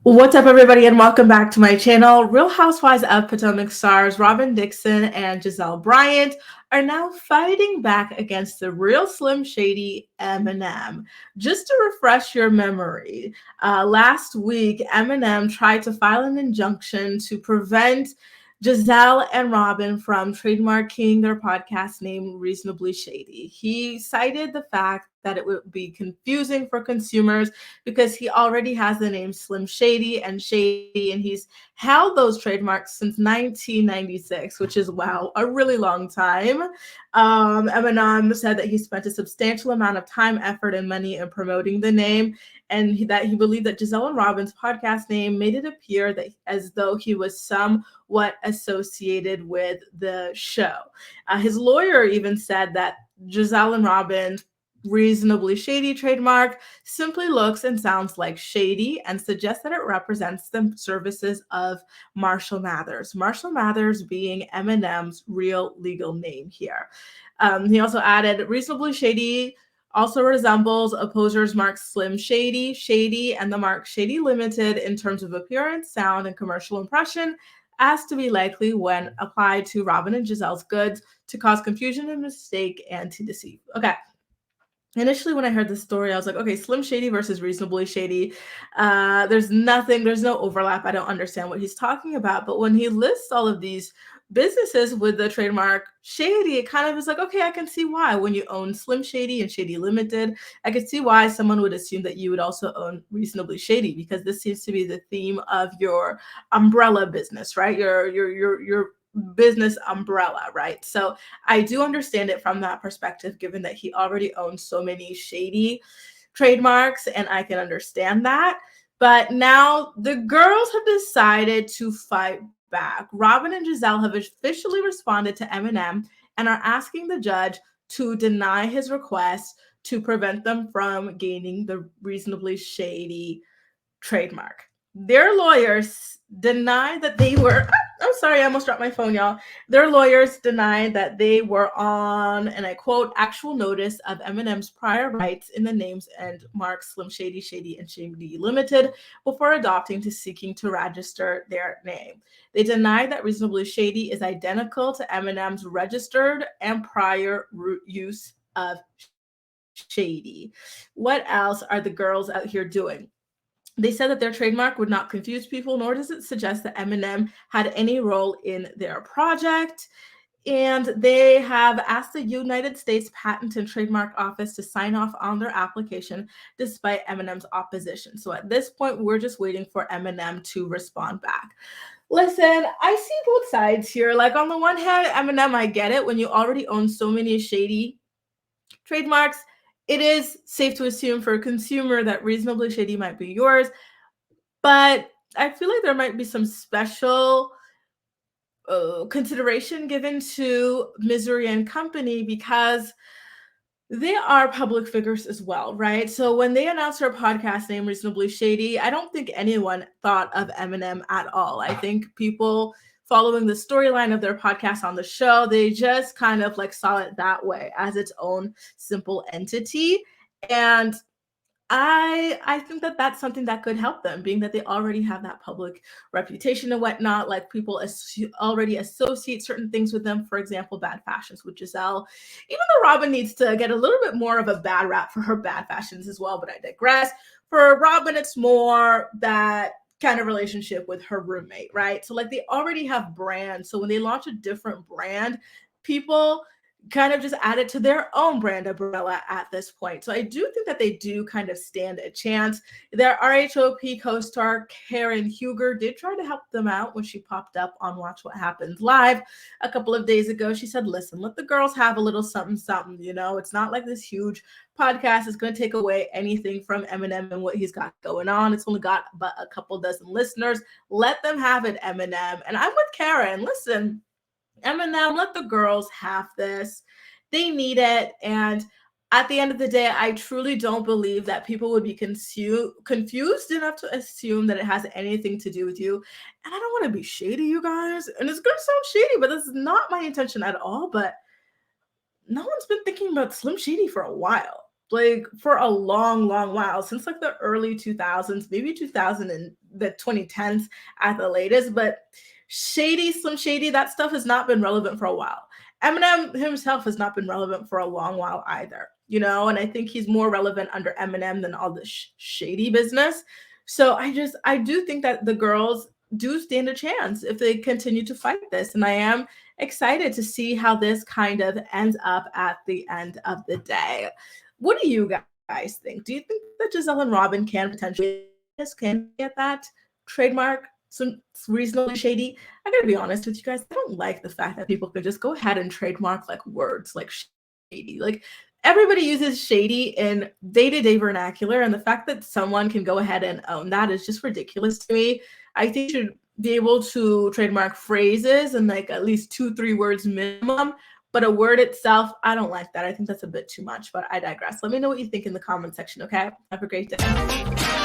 What's up, everybody, and welcome back to my channel. Real Housewives of Potomac stars Robyn Dixon and Gizelle Bryant are now fighting back against the real Slim Shady Eminem. Just to refresh your memory, last week Eminem tried to file an injunction to prevent Gizelle and Robyn from trademarking their podcast name Reasonably Shady. He cited the fact that it would be confusing for consumers because he already has the name Slim Shady, and he's held those trademarks since 1996, which is, wow, a really long time. Eminem said that he spent a substantial amount of time, effort, and money in promoting the name, and that he believed that Gizelle and Robyn's podcast name made it appear that as though he was somewhat associated with the show. His lawyer even said that Gizelle and Robyn's Reasonably Shady trademark simply looks and sounds like shady and suggests that it represents the services of Marshall Mathers. Marshall Mathers being Eminem's real legal name here. He also added, Reasonably Shady also resembles opposers' mark Slim Shady, and the mark Shady Limited in terms of appearance, sound, and commercial impression, as to be likely when applied to Robyn and Gizelle's goods to cause confusion and mistake and to deceive. Okay. Initially, when I heard this story, I was like, okay, Slim Shady versus Reasonably Shady. There's no overlap. I don't understand what he's talking about. But when he lists all of these businesses with the trademark Shady, it kind of is like, okay, I can see why. When you own Slim Shady and Shady Limited, I could see why someone would assume that you would also own Reasonably Shady, because this seems to be the theme of your umbrella business, right? Your business umbrella, right? So I do understand it from that perspective, given that he already owns so many shady trademarks, and I can understand that. But now the girls have decided to fight back. Robyn and Gizelle have officially responded to Eminem and are asking the judge to deny his request to prevent them from gaining the Reasonably Shady trademark. Their lawyers denied that they were, I'm sorry, I almost dropped my phone, y'all. Their lawyers denied that they were on, and I quote, actual notice of Eminem's prior rights in the names and marks Slim Shady, and Shady Limited before adopting to seeking to register their name. They denied that Reasonably Shady is identical to Eminem's registered and prior use of Shady. What else are the girls out here doing? They said that their trademark would not confuse people, nor does it suggest that Eminem had any role in their project. And they have asked the United States Patent and Trademark Office to sign off on their application despite Eminem's opposition. So at this point, we're just waiting for Eminem to respond back. Listen, I see both sides here. Like, on the one hand, Eminem, I get it. When you already own so many shady trademarks, it is safe to assume for a consumer that Reasonably Shady might be yours. But I feel like there might be some special consideration given to Misery and Company, because they are public figures as well, right? So when they announced their podcast name, Reasonably Shady, I don't think anyone thought of Eminem at all. I think people following the storyline of their podcast on the show, they just kind of like saw it that way, as its own simple entity. And I think that that's something that could help them, being that they already have that public reputation and whatnot. Like, people already associate certain things with them. For example, bad fashions with Gizelle. Even though Robyn needs to get a little bit more of a bad rap for her bad fashions as well, but I digress. For Robyn, it's more that kind of relationship with her roommate, right? So like, they already have brands. So when they launch a different brand, people kind of just add it to their own brand umbrella at this point. So I do think that they do kind of stand a chance. Their RHOP co-star Karen Huger did try to help them out when she popped up on Watch What Happens Live a couple of days ago. She said, listen, let the girls have a little something, something, you know? It's not like this huge podcast is going to take away anything from Eminem and what he's got going on. It's only got but a couple dozen listeners. Let them have it, Eminem. And I'm with Karen. Listen, Eminem, let the girls have this. They need it. And at the end of the day, I truly don't believe that people would be confused enough to assume that it has anything to do with you. And I don't want to be shady, you guys. And it's going to sound shady, but this is not my intention at all. But no one's been thinking about Slim Shady for a while. like for a long, long while, since like the early 2000s, maybe 2000 and the 2010s at the latest. But Shady, Slim Shady, that stuff has not been relevant for a while. Eminem himself has not been relevant for a long while either, and I think he's more relevant under Eminem than all the shady business. So I do think that the girls do stand a chance if they continue to fight this. And I am excited to see how this kind of ends up at the end of the day. What do you guys think? Do you think that Gizelle and Robyn can potentially get that trademark? Some reasonably shady. I gotta be honest with you guys. I don't like the fact that people could just go ahead and trademark like words like shady. Like everybody uses shady in day-to-day vernacular, and the fact that someone can go ahead and own that is just ridiculous to me. I think you should be able to trademark phrases and like at least 2-3 words minimum, but a word itself, I don't like that. I think that's a bit too much, but I digress. Let me know what you think in the comment section, okay? Have a great day.